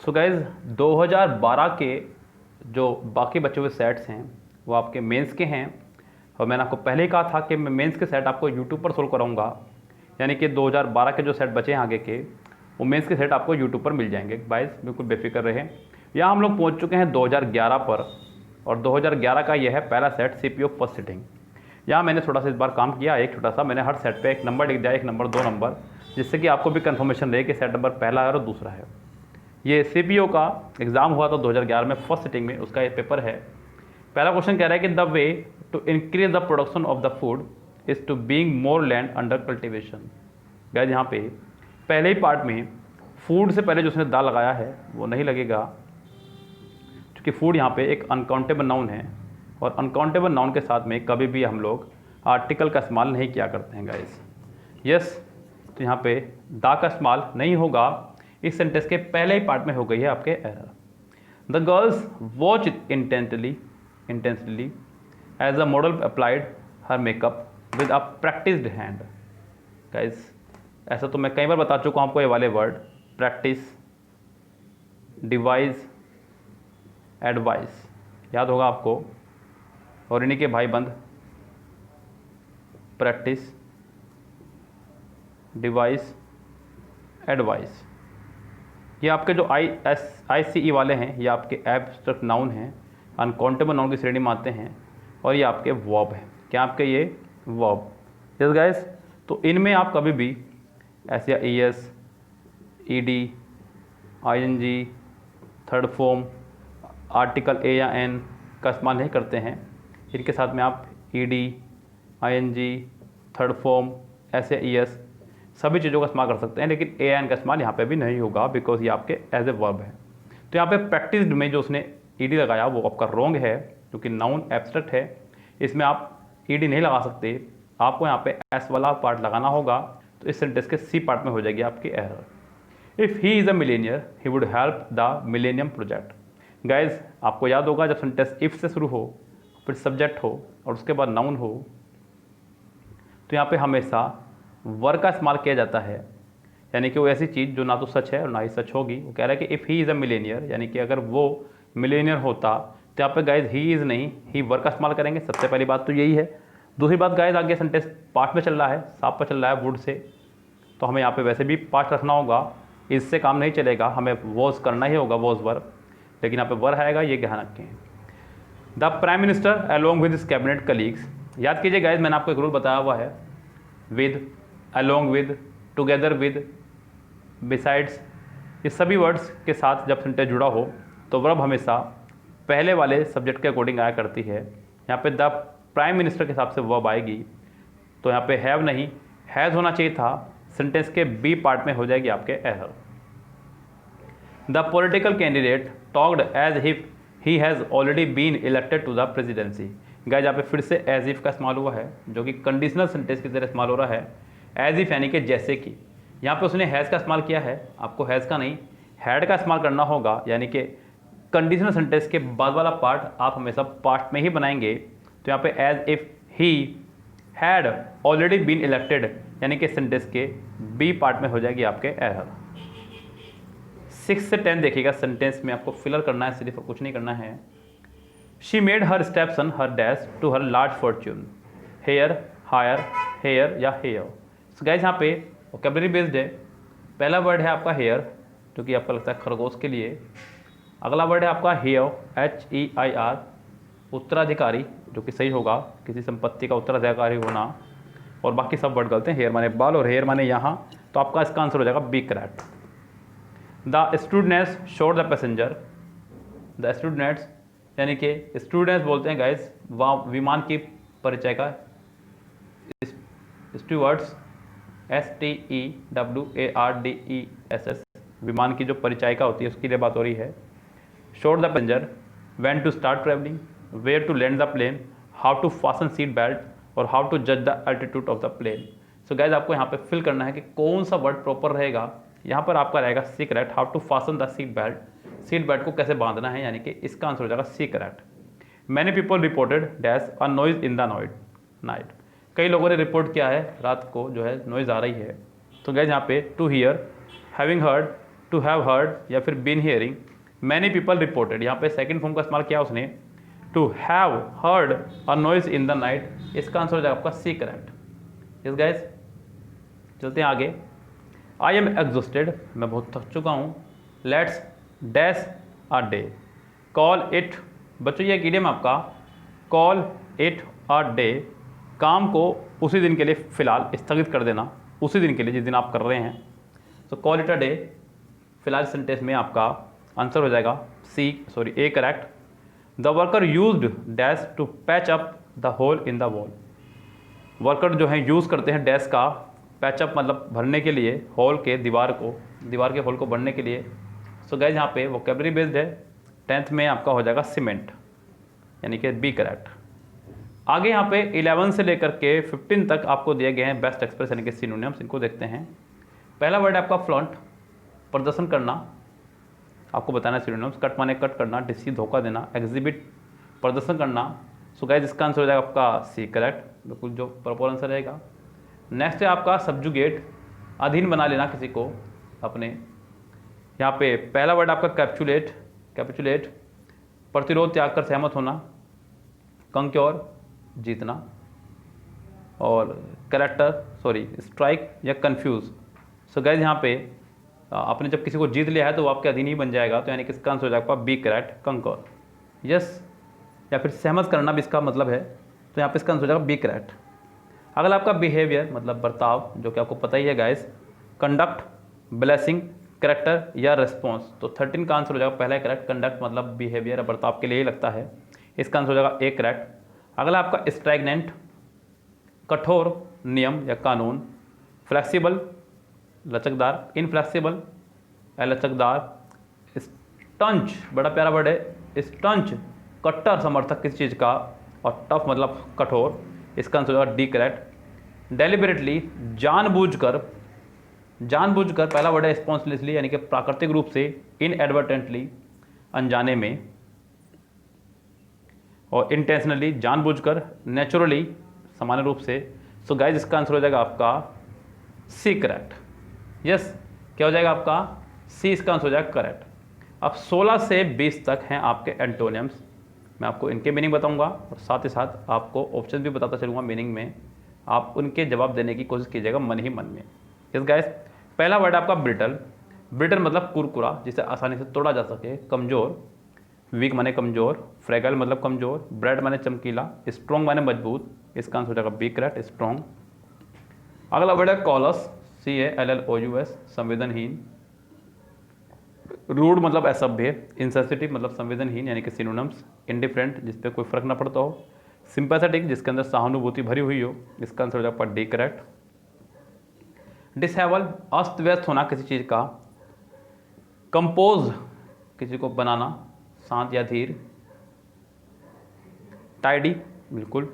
So guys 2012 के जो बाकी बचे हुए सेट्स हैं वो आपके मेंस के हैं। और मैंने आपको पहले ही कहा था कि मैं मेंस के सेट आपको यूट्यूब पर सोल्व कराऊंगा, यानी कि 2012 के जो सेट बचे हैं आगे के, वो मेंस के सेट आपको यूट्यूब पर मिल जाएंगे। गाइज बिल्कुल बेफिक्र रहे। यहाँ हम लोग पहुँच चुके हैं 2011 पर, और 2011 का यह है पहला सेट CPU फर्स्ट सिटिंग। यहाँ मैंने थोड़ा सा इस बार काम किया, एक छोटा सा मैंने हर सेट पे एक नंबर लिख दिया, 1 नंबर 2 नंबर, जिससे कि आपको भी कंफर्मेशन रहे कि सेट नंबर पहला है और दूसरा है। ये CPU का एग्ज़ाम हुआ था 2011 में फर्स्ट सिटिंग में, उसका ये पेपर है। पहला क्वेश्चन कह रहा है कि the way to increase the production of the food is to being more land under cultivation. Guys यहाँ पे पहले ही पार्ट में फूड से पहले जो उसने दा लगाया है वो नहीं लगेगा, क्योंकि फूड यहाँ पे एक अनकाउंटेबल नाउन है, और अनकाउंटेबल नाउन के साथ में कभी भी हम लोग आर्टिकल का इस्तेमाल नहीं किया करते हैं गाइस। यस, तो यहाँ पे दा का इस्तेमाल नहीं होगा। इस सेंटेंस के पहले ही पार्ट में हो गई है आपके error. The girls watch intensely as a model applied her makeup with a practised hand. Guys ऐसा तो मैं कई बार बता चुका हूँ आपको, ये वाले वर्ड प्रैक्टिस, डिवाइस, एडवाइस याद होगा आपको, और इन्हीं के भाईबंद प्रैक्टिस, डिवाइस, एडवाइस। ये आपके जो ICE वाले हैं, ये आपके एब्स्ट्रैक्ट नाउन हैं, अनकाउंटेबल नाउन की श्रेणी में आते हैं, और ये आपके वर्ब हैं। क्या आपके ये वर्ब? यस गाइस, तो इनमें आप कभी भी एस या ES, ED, ING, third form, article A या N का इस्तेमाल नहीं करते हैं। इनके साथ में आप ED, ING, third form, S या ES सभी चीज़ों का इस्तेमाल कर सकते हैं, लेकिन AN का इस्तेमाल यहाँ पे भी नहीं होगा, बिकॉज ये आपके एज ए वर्ब है। तो यहाँ पे प्रैक्टिस्ड में जो उसने ED लगाया वो आपका रॉन्ग है, क्योंकि नाउन एब्स्ट्रैक्ट है, इसमें आप ED नहीं लगा सकते, आपको यहाँ पे S वाला पार्ट लगाना होगा। तो इस सेंटेंस के C पार्ट में हो जाएगी आपकी error. If he is a millionaire he would help the millennium project. Guys आपको याद होगा, जब सेंटेंस इफ़ से शुरू हो, फिर सब्जेक्ट हो और उसके बाद नाउन हो, तो यहाँ पे हमेशा वर का इस्तेमाल किया जाता है, यानी कि वो ऐसी चीज़ जो ना तो सच है और ना ही सच होगी। वो कह रहा है कि if he is a millionaire, यानी कि अगर वो मिलेनियर होता, तो यहाँ पे गाइज ही इज़ नहीं, ही वर का इस्तेमाल करेंगे। सबसे पहली बात तो यही है। दूसरी बात गाइज, आगे सेंटेंस पास्ट में चल रहा है, साफ पर चल रहा है वुड से, तो हमें यहाँ पे वैसे भी पास्ट रखना होगा, इससे काम नहीं चलेगा, हमें वॉज करना ही होगा, वॉज वर, लेकिन यहाँ पे वर आएगा, ये ध्यान रखें। The prime minister along with his cabinet colleagues. याद कीजिए गाइज, मैंने आपको एक रूल बताया हुआ है, with, along with, together with, besides, ये सभी वर्ड्स के साथ जब सेंटेंस जुड़ा हो तो वर्ब हमेशा पहले वाले सब्जेक्ट के अकॉर्डिंग आया करती है। यहाँ पे द प्राइम मिनिस्टर के हिसाब से वर्ब आएगी, तो यहाँ पे हैव नहीं हैज़ होना चाहिए था, सेंटेंस के B पार्ट में हो जाएगी आपके error. The political candidate talked as if he has already been elected to the presidency. Guys यहाँ पे फिर से एज इफ का इस्तेमाल हुआ है, जो कि कंडीशनल सेंटेंस की तरह इस्तेमाल हो रहा है। एज इफ यानी कि जैसे कि, यहाँ पे उसने हैज़ का इस्तेमाल किया है, आपको हैज़ का नहीं हैड का इस्तेमाल करना होगा, यानी कि कंडीशनल सेंटेंस के बाद वाला पार्ट आप हमेशा पास्ट में ही बनाएंगे। तो यहाँ पे as if he had already been elected, यानी कि सेंटेंस के B पार्ट में हो जाएगी आपके एरर। 6 से 10 देखिएगा, सेंटेंस में आपको फिलर करना है, सिर्फ कुछ नहीं करना है। She made her steps on her dash to her large fortune. Heir, higher, hair या हेयर। सो गाइस यहाँ पे वोकैबुलरी बेस्ड है। पहला वर्ड है आपका हेयर, जो कि आपका लगता है खरगोश के लिए। अगला वर्ड है आपका हेयर, HEIR, उत्तराधिकारी, जो कि सही होगा, किसी संपत्ति का उत्तराधिकारी होना, और बाकी सब वर्ड गलत हैं। हेयर माने बाल और हेयर माने यहाँ, तो आपका इसका आंसर हो जाएगा B correct. The students showed the passenger. The students यानी कि स्टूडेंट्स बोलते हैं गाइस विमान की परिचय का, स्टूवर्ड्स, STEWARDESS, विमान की जो परिचायिका होती है उसकी लिए बात हो रही है। Showed the passenger, when to start travelling, where to land the plane, how to fasten seat belt, और हाउ टू जज the altitude of the plane. So guys आपको यहाँ पे फिल करना है कि कौन सा वर्ड प्रॉपर रहेगा। यहाँ पर आपका रहेगा C correct, how to fasten the seat belt, seat belt को कैसे बांधना है, यानी कि इसका आंसर हो जाएगा C correct. Many people reported dash a noise in the night. कई लोगों ने रिपोर्ट किया है रात को जो है नॉइज़ आ रही है। तो गाइज यहाँ पे to hear, having heard, to have heard या फिर been hearing, many people reported, यहाँ पे सेकंड फॉर्म का इस्तेमाल किया उसने, to have heard a noise in the night, इसका आंसर हो जाएगा आपका सी करेक्ट। यस गाइस, चलते हैं आगे। आई एम एग्जॉस्टेड, मैं बहुत थक चुका हूँ, let's dash a day, call it, बच्चों ये एक इडियम आपका, कॉल इट अ डे, काम को उसी दिन के लिए फ़िलहाल स्थगित कर देना, उसी दिन के लिए जिस दिन आप कर रहे हैं। So call it a day, फिलहाल सेंटेंस में आपका आंसर हो जाएगा A correct. The worker used dash to patch up the hole in the wall, worker जो है यूज़ करते हैं डैश का, पैचअप मतलब भरने के लिए, होल के दीवार के होल को भरने के लिए। सो गाइस यहाँ पे वोकैबुलरी बेस्ड है, 10th में आपका हो जाएगा सीमेंट, यानी कि बी करेक्ट। आगे यहाँ पे 11 से लेकर के 15 तक आपको दिए गए हैं बेस्ट एक्सप्रेस यानी कि सिनोनिम्स, इनको देखते हैं। पहला वर्ड है आपका फ्लॉन्ट, प्रदर्शन करना, आपको बताना है सिनोनिम्स। कट माने कट करना, डिसीव धोखा देना, एग्जिबिट प्रदर्शन करना। सो गाइस इसका आंसर हो जाएगा आपका सी करेक्ट, बिल्कुल जो प्रॉपर आंसर रहेगा। नेक्स्ट है आपका सब्जुगेट, अधीन बना लेना किसी को अपने। यहाँ पे पहला वर्ड आपका कैपिचुलेट, प्रतिरोध त्याग कर सहमत होना, कंक्योर जीतना, और स्ट्राइक या कंफ्यूज। सो गाइस यहाँ पे आपने जब किसी को जीत लिया है तो वो आपके अधीन ही बन जाएगा, तो यानी कि इसका आंसर हो जाएगा बी करेक्ट, कंक्योर। यस, या फिर सहमत करना भी इसका मतलब है, तो यहाँ पे इसका आंसर हो जाएगा बी करेक्ट। अगला आपका बिहेवियर मतलब बर्ताव, जो कि आपको पता ही है गाइस, कंडक्ट, ब्लेसिंग, करेक्टर या रिस्पॉन्स। तो 13 का आंसर हो जाएगा पहला करेक्ट, कंडक्ट मतलब बिहेवियर या बर्ताव के लिए ही लगता है, इसका आंसर हो जाएगा ए करेक्ट। अगला आपका स्ट्रैगनेंट, कठोर नियम या कानून, फ्लेक्सिबल लचकदार, इनफ्लेक्सिबल लचकदार, स्टंच बड़ा प्यारा वर्ड है, स्टंच कट्टर समर्थक किसी चीज़ का, और टफ मतलब कठोर, इसका आंसर होगा डी करेक्ट। डेलिबरेटली जानबूझकर पहला वर्ड है स्पॉन्सलेसली यानी कि प्राकृतिक रूप से, इनएडवर्टेंटली अनजाने में, और इंटेंशनली जानबूझकर, नेचुरली सामान्य रूप से। सो गाइज इसका आंसर हो जाएगा आपका सी करेक्ट। यस, क्या हो जाएगा आपका सी, इसका आंसर हो जाएगा करेक्ट। अब 16 से 20 तक हैं आपके एंटोनियम्स, मैं आपको इनके मीनिंग बताऊंगा और साथ ही साथ आपको ऑप्शन भी बताता चलूँगा मीनिंग में, आप उनके जवाब देने की कोशिश कीजिएगा मन ही मन में। यस गाइस, पहला वर्ड आपका ब्रिटल मतलब कुरकुरा जिसे आसानी से तोड़ा जा सके, कमज़ोर, वीक माने कमज़ोर, फ्रेगल मतलब कमज़ोर, ब्रेड माने चमकीला, स्ट्रॉन्ग माने मजबूत, इसका आंसर हो जाएगा बी करेक्ट, स्ट्रॉन्ग। अगला वर्ड है कॉलस, CALLOUS संवेदनहीन, रूड मतलब असभ्य, इनसेंसिटिव मतलब संवेदनहीन यानी कि सिनोनिम्स, इंडिफरेंट जिस पे कोई फर्क ना पड़ता हो, सिंपैथेटिक जिसके अंदर सहानुभूति भरी हुई हो, इसका आंसर हो जाएगा डी करेक्ट। डिसेबल अस्त व्यस्त होना किसी चीज़ का, कंपोज किसी को बनाना, शांत या धीर, टाइडी बिल्कुल,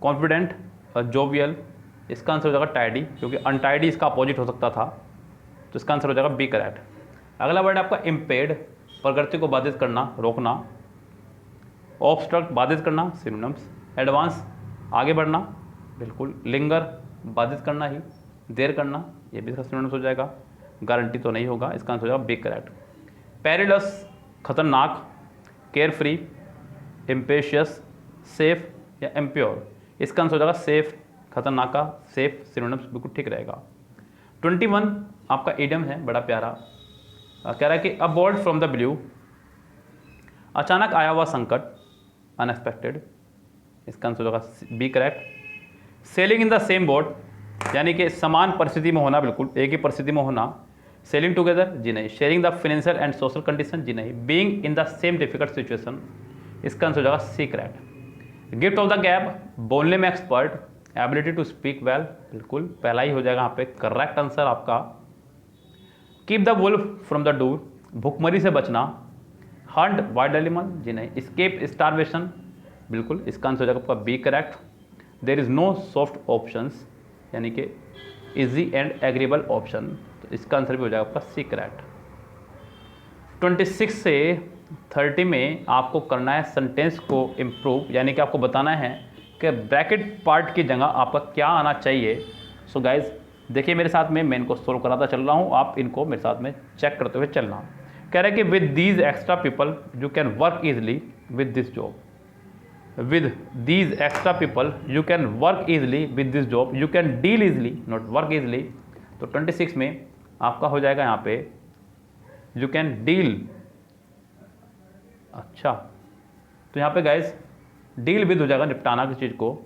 कॉन्फिडेंट और जोवियल, इसका आंसर हो जाएगा टाइडी, क्योंकि अनटाइडी इसका अपोजिट हो सकता था, तो इसका आंसर हो जाएगा बी करेक्ट। अगला वर्ड आपका इम्पेड, प्रगति को बाधित करना, रोकना, ऑब्स्ट्रक्ट बाधित करना, सिनोनिम्स, एडवांस आगे बढ़ना, बिल्कुल, लिंगर बाधित करना ही, देर करना, ये भी इसका सिनोनिम्स हो जाएगा, गारंटी तो नहीं होगा, इसका आंसर हो जाएगा बी करेक्ट। पेरिलस खतरनाक, केयर फ्री, इम्पेशियस, सेफ या इम्प्योर, इसका आंसर हो जाएगा सेफ, खतरनाक का सेफ सिनोनिम्स बिल्कुल ठीक रहेगा। 21 आपका इडियम है बड़ा प्यारा, कह रहा है कि a bird from the blue, अचानक आया हुआ संकट, अनएक्सपेक्टेड, इसका आंसर होगा B correct. Sailing in the same boat यानी कि समान परिस्थिति में होना, बिल्कुल एक ही परिस्थिति में होना, सेलिंग टुगेदर जी नहीं, sharing the financial and social condition जी नहीं, being in the same difficult situation, इसका आंसर हो जाएगा C correct. Gift of the gab, बोलने में expert, ability to speak well, बिल्कुल पहला ही हो जाएगा यहाँ पे करेक्ट आंसर आपका। Keep the wolf from the door, भुखमरी से बचना, हंट वाइल्ड एनिमल जी नहीं, एस्केप स्टारवेशन, बिल्कुल इसका आंसर हो जाएगा आपका B correct. There is no soft options यानी कि इजी एंड एग्रीबल ऑप्शन, तो इसका आंसर भी हो जाएगा आपका सी करेक्ट। 26 से 30 में आपको करना है सेंटेंस को इम्प्रूव, यानी कि आपको बताना है कि ब्रैकेट पार्ट की जगह आपका क्या आना चाहिए। सो गाइज देखिए मेरे साथ में, मैं इनको सोल्व कराता चल रहा हूँ, आप इनको मेरे साथ में चेक करते हुए चलना। कह रहे हैं कि with these extra people you can work easily with this job, with these extra people you can work easily with this job, you can deal easily not work easily। तो 26 में आपका हो जाएगा यहाँ पे you can deal। अच्छा, तो यहाँ पे गाइस डील विद हो जाएगा, निपटाना किसी चीज़ को,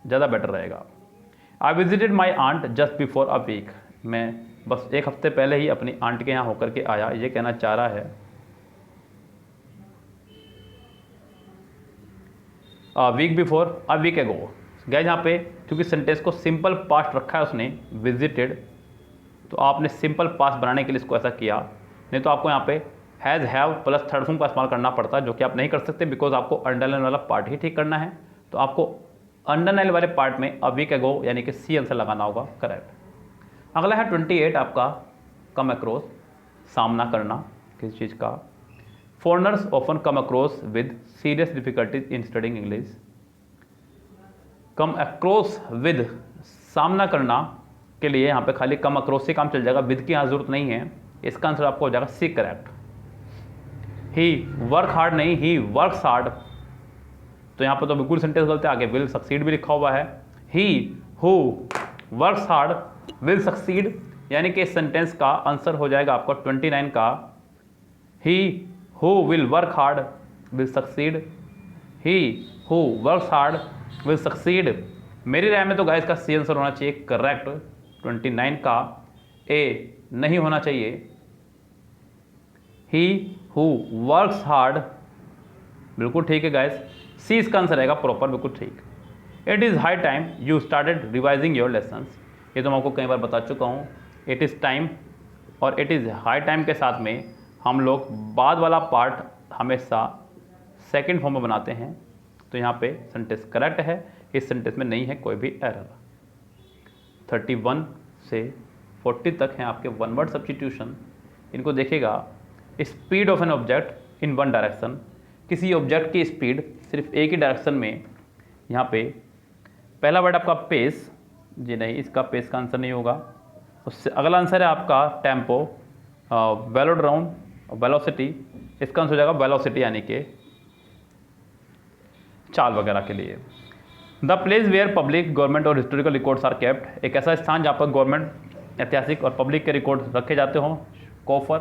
ज़्यादा बेटर रहेगा। I visited my aunt just before a week, मैं बस एक हफ्ते पहले ही अपनी आंट के यहाँ होकर के आया, ये कहना चाह रहा है। वीक बिफोर अ वीक एगो, गए यहाँ पे क्योंकि सेंटेंस को सिंपल पास्ट रखा है उसने विजिटेड, तो आपने सिंपल पास्ट बनाने के लिए इसको ऐसा किया, नहीं तो आपको यहाँ पे has have plus third form का इस्तेमाल करना पड़ता, जो कि आप नहीं कर सकते बिकॉज आपको अंडरलाइन वाला पार्ट ही ठीक करना है। तो आपको अंडरलाइन वाले पार्ट में अ वीक एगो यानी कि सी आंसर लगाना होगा, करेक्ट। अगला है 28 आपका कम अक्रॉस, सामना करना किसी चीज़ का। Foreigners often come across with serious difficulties in studying English। come across with, सामना करना के लिए यहाँ पे खाली come across से काम चल जाएगा, with की यहाँ जरूरत नहीं है। इसका आंसर आपको हो जाएगा C, correct. he work hard नहीं, he works hard, तो यहाँ पे तो बिल्कुल सेंटेंस गलत है, आगे will succeed भी लिखा हुआ है। he who works hard will succeed, यानी कि इस सेंटेंस का आंसर हो जाएगा आपको 29 का he who will work hard will succeed, he who works hard will succeed। मेरी राय में तो गाइस का सी आंसर होना चाहिए, करेक्ट। 29 का ए नहीं होना चाहिए। he who works hard, बिल्कुल ठीक है गाइस, सी इसका आंसर रहेगा प्रॉपर, बिल्कुल ठीक। It is high time you started revising your lessons, ये तो मैं आपको कई बार बता चुका हूँ। इट इज़ टाइम और इट इज़ हाई टाइम के साथ में हम लोग बाद वाला पार्ट हमेशा सेकंड फॉर्म में बनाते हैं, तो यहाँ पे सेंटेंस करेक्ट है, इस सेंटेंस में नहीं है कोई भी एरर। 31 से 40 तक हैं आपके वन वर्ड सब्स्टिट्यूशन। इनको देखिएगा, speed of an object in one direction, किसी ऑब्जेक्ट की स्पीड सिर्फ एक ही डायरेक्शन में। यहाँ पे पहला वर्ड आपका पेस, जी नहीं, इसका पेस का आंसर नहीं होगा। उससे अगला आंसर है आपका टेम्पो, वेलोड्रोम, वेलोसिटी, इसका आंसर हो जाएगा वेलोसिटी यानी कि चाल वगैरह के लिए। The place where public, government और हिस्टोरिकल रिकॉर्ड्स आर केप्ट, एक ऐसा स्थान जहाँ पर गवर्नमेंट, ऐतिहासिक और पब्लिक के रिकॉर्ड रखे जाते हों। कोफर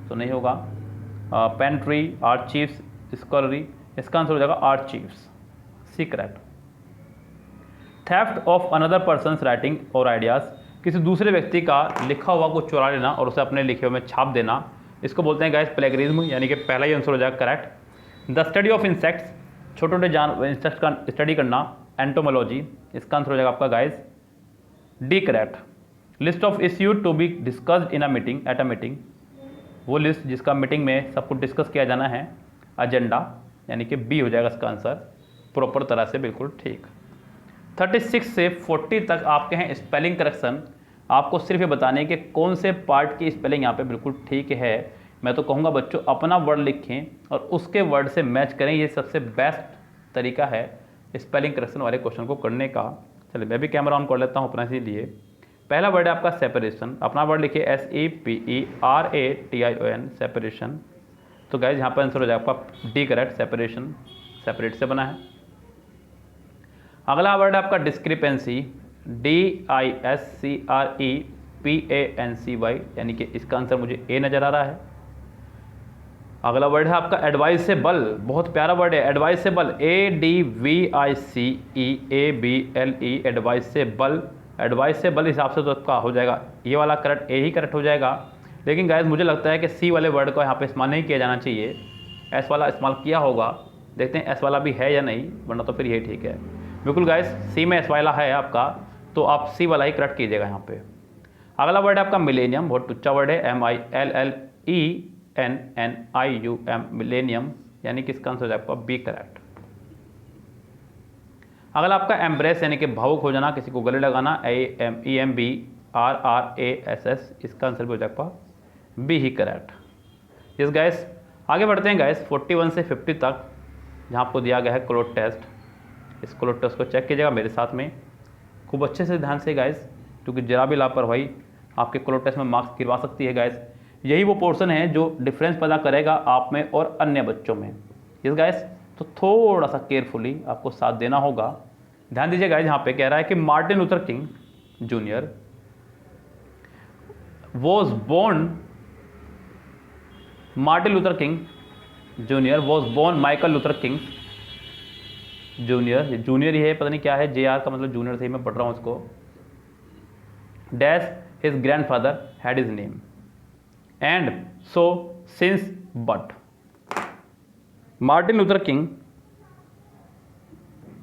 तो नहीं होगा। पेंट्री, आर्चीव्स, स्कॉलरी, इसका आंसर हो जाएगा archives, C correct. Theft of another person's writing और आइडियाज़, किसी दूसरे व्यक्ति का लिखा हुआ को चुरा लेना और उसे अपने लिखे हुए में छाप देना, इसको बोलते हैं गाइस प्लेगरिज्म, यानी कि पहला ही आंसर हो जाएगा correct. The study of insects, छोटे छोटे जानवर इंसेक्ट्स का स्टडी करना, एंटोमोलॉजी, इसका आंसर हो जाएगा आपका guys D, correct. List of issue to be discussed in a meeting, at a meeting, वो लिस्ट जिसका मीटिंग में सब कुछ डिस्कस किया जाना है, एजेंडा, यानी कि बी हो जाएगा इसका आंसर प्रॉपर तरह से, बिल्कुल ठीक। 36 से 40 तक आपके हैं स्पेलिंग करेक्शन। आपको सिर्फ ये बताने कि कौन से पार्ट की स्पेलिंग यहाँ पे बिल्कुल ठीक है। मैं तो कहूँगा बच्चों अपना वर्ड लिखें और उसके वर्ड से मैच करें, ये सबसे बेस्ट तरीका है स्पेलिंग करेक्शन वाले क्वेश्चन को करने का। चलिए मैं भी कैमरा ऑन कर लेता हूँ अपना, इसीलिए पहला वर्ड है आपका सेपरेशन, अपना वर्ड लिखिए SEPERATION, सेपरेशन। तो गाइज यहाँ पर आंसर हो जाएगा आपका डी, करेक्ट, सेपरेशन, सेपरेट से बना है। अगला वर्ड है आपका डिस्क्रिपेंसी, DISCREPANCY, यानी कि इसका आंसर मुझे ए नज़र आ रहा है। अगला वर्ड है आपका एडवाइसेबल, बहुत प्यारा वर्ड है एडवाइसेबल, ADVICEABLE, एडवाइसेबल। एडवाइसेबल हिसाब से तो आपका हो जाएगा ये वाला करेक्ट, ए ही करेक्ट हो जाएगा। लेकिन गाइस मुझे लगता है कि सी वाले वर्ड को यहाँ पे इस्तेमाल नहीं किया जाना चाहिए, एस वाला इस्तेमाल किया होगा। देखते हैं एस वाला भी है या नहीं, वरना तो फिर ये ठीक है। बिल्कुल गाइस सी में एस वाला है आपका, तो आप सी वाला ही करेक्ट कीजिएगा यहाँ पे। अगला वर्ड है आपका मिलेनियम, बहुत टुच्चा वर्ड है, MILLENNIUM, मिलेनियम, यानी कि इसका आंसर हो जाएगा आपका बी, करेक्ट। अगला आपका एम्ब्रेस, यानी कि भावुक हो जाना, किसी को गले लगाना, EMBRRASS, इसका आंसर भी हो जाएगा बी ही, करेक्ट। यस गाइस, आगे बढ़ते हैं गाइस 41 से 50 तक, जहाँ आपको दिया गया है क्लोथ टेस्ट। इस क्लोथ टेस्ट को चेक कीजिएगा मेरे साथ में खूब अच्छे से ध्यान से गाइस, क्योंकि जरा भी लापरवाही आपके क्लोट टेस्ट में मार्क्स गिरवा सकती है गाइस। यही वो पोर्शन है जो डिफरेंस पैदा करेगा आप में और अन्य बच्चों में। यस गाइस, तो थोड़ा सा केयरफुली आपको साथ देना होगा। ध्यान दीजिए गाइस, यहाँ पे कह रहा है कि Martin Luther King junior was born, Martin Luther King junior was born Michael Luther King junior, junior ही है, पता नहीं क्या है, JR का मतलब जूनियर से, मैं पढ़ रहा हूँ इसको। Dash his grandfather had his name and so since but Martin Luther King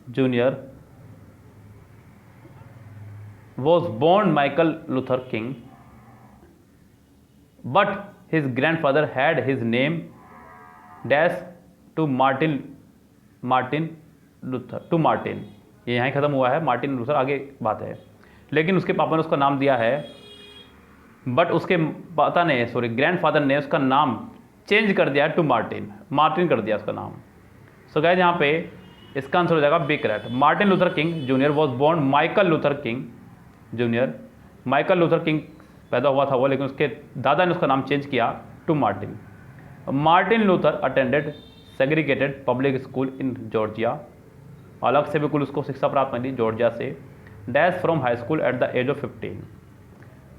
junior was born Michael Luther King, but his grandfather had his name dash to Martin Luther to Martin, ये यहाँ ही ख़त्म हुआ है, Martin Luther आगे बात है, लेकिन उसके पापा ने उसका नाम दिया है, बट उसके पता ने सॉरी ग्रैंडफादर ने उसका नाम चेंज कर दिया टू मार्टिन कर दिया उसका नाम। सो गाइस यहाँ पे इसका आंसर हो जाएगा B correct. Martin Luther King junior was born Michael Luther King Junior, Michael Luther King पैदा हुआ था वो, लेकिन उसके दादा ने उसका नाम चेंज किया to Martin. Martin Luther attended segregated public school in Georgia, अलग से बिल्कुल उसको शिक्षा प्राप्त मिली जॉर्जिया से। Dash from high school at the age of 15,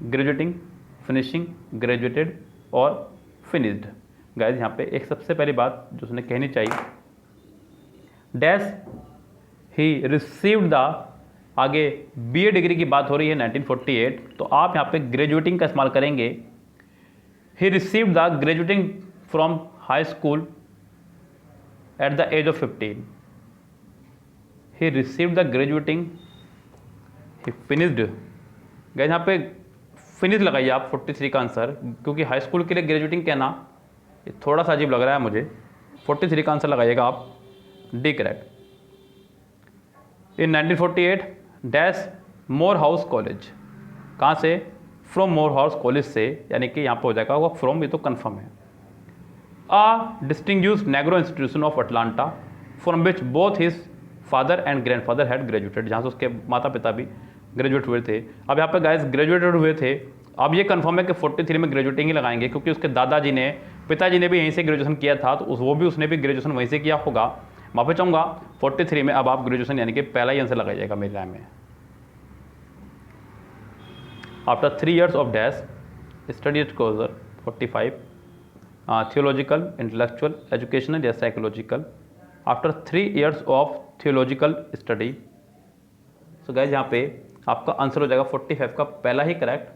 graduating, finishing, graduated और फिनिश्ड। गाइस यहाँ पे एक सबसे पहली बात जो उसने कहनी चाहिए, डैश ही रिसीव्ड द, आगे BA डिग्री की बात हो रही है 1948, तो आप यहाँ पे ग्रेजुएटिंग का इस्तेमाल करेंगे। He received the graduating from high school at the age of 15, he received the graduating, he finished. Guys यहाँ पे फिनिश लगाइए आप 43 का आंसर, क्योंकि हाई स्कूल के लिए ग्रेजुएटिंग कहना ये थोड़ा सा अजीब लग रहा है मुझे। 43 का आंसर लगाइएगा आप, डी करेक्ट। इन 1948 डैश मोर हाउस कॉलेज, कहाँ से, फ्रॉम मोर हाउस कॉलेज से, यानी कि यहाँ पर हो जाएगा वो फ्रॉम, ये तो कन्फर्म है। A distinguished Negro institution of Atlanta from which both his father and grandfather had graduated, जहाँ से उसके माता पिता भी ग्रेजुएट हुए थे। अब यहाँ पे गाइस ग्रेजुएटेड हुए थे, अब ये कन्फर्म है कि 43 में ग्रेजुएटिंग ही लगाएंगे, क्योंकि उसके दादाजी ने, पिताजी ने भी यहीं से ग्रेजुएशन किया था, तो वो भी उसने भी ग्रेजुएशन वहीं से किया होगा। माफी चाहूँगा 43 में अब आप ग्रेजुएशन यानी कि पहला ही आंसर लगाइएगा मेरी राय में। After 3 years of dash study at Crozer 45 theological, intellectual, educational या psychological. After 3 years of theological study, so guys यहाँ पे आपका आंसर हो जाएगा 45 का पहला ही करेक्ट।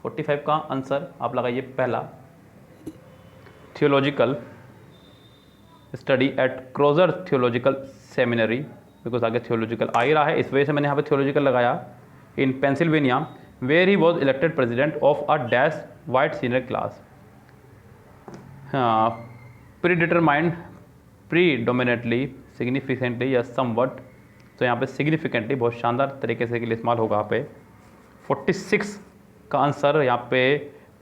45 का आंसर आप लगाइए पहला, theological study eight cruiser theological seminary, because आगे थियोलॉजिकल आ ही रहा है, इस वजह से मैंने यहाँ पे थियोलॉजिकल लगाया। In Pennsylvania where he was elected president of a dash white senior class, predetermined, predominantly, significantly या समवट, तो यहाँ पे सिग्निफिकेंटली बहुत शानदार तरीके से के लिए इस्तेमाल होगा यहाँ पे। 46 का आंसर यहाँ पे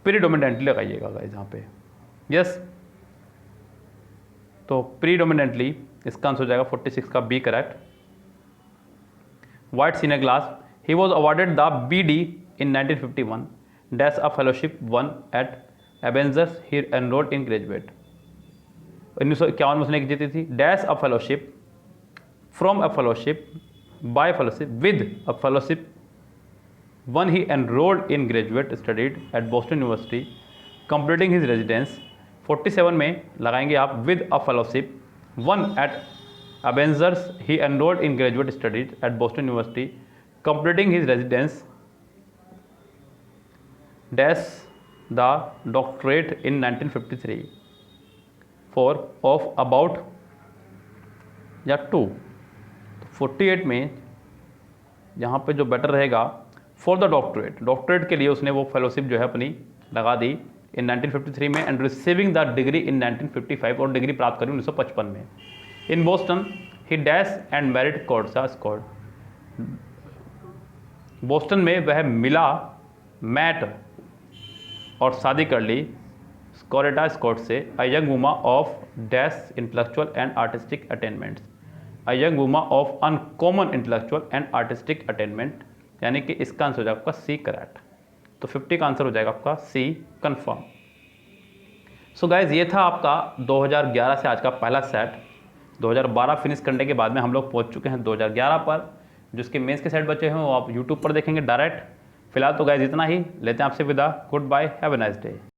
प्रीडोमिनेंटली लगाइएगा गाइस यहाँ पे, यस। तो प्रीडोमिनेंटली इसका आंसर हो जाएगा 46 का B correct. White senior class, he was awarded the BD in 1951 dash a fellowship won at Avengers, he enrolled in graduate. 1951 में उसने जीती थी, dash a fellowship, from a fellowship, by fellowship, with a fellowship won, he enrolled in graduate studied at Boston University completing his residence. 47 में लगाएंगे आप with a fellowship won at Avengers, he enrolled in graduate studies eight Boston University completing his residence dash the doctorate in 1953 for of about या 2। 48 में यहाँ पे जो better रहेगा for the doctorate, doctorate के लिए उसने वो फेलोशिप जो है अपनी लगा दी इन 1953 में, and receiving the degree in 1955, और डिग्री प्राप्त करी 1955 में। In Boston he dash and married Coretta Scott, Boston में वह मिला, मैट और शादी कर ली स्कोरेटा स्कॉट से, a young woman of dash intellectual and artistic attainments, a young woman of uncommon intellectual and artistic attainment यानी कि इसका आंसर हो जाएगा आपका सी करेक्ट। तो 50 का आंसर हो जाएगा आपका सी कन्फर्म। सो गाइज ये था आपका 2011 से आज का पहला सेट। 2012 फिनिश करने के बाद में हम लोग पहुंच चुके हैं 2011 पर। जिसके मेंस के सेट बचे हैं वो आप यूट्यूब पर देखेंगे डायरेक्ट। फिलहाल तो गाइज इतना ही, लेते हैं आपसे विदा। Good bye, have a nice day.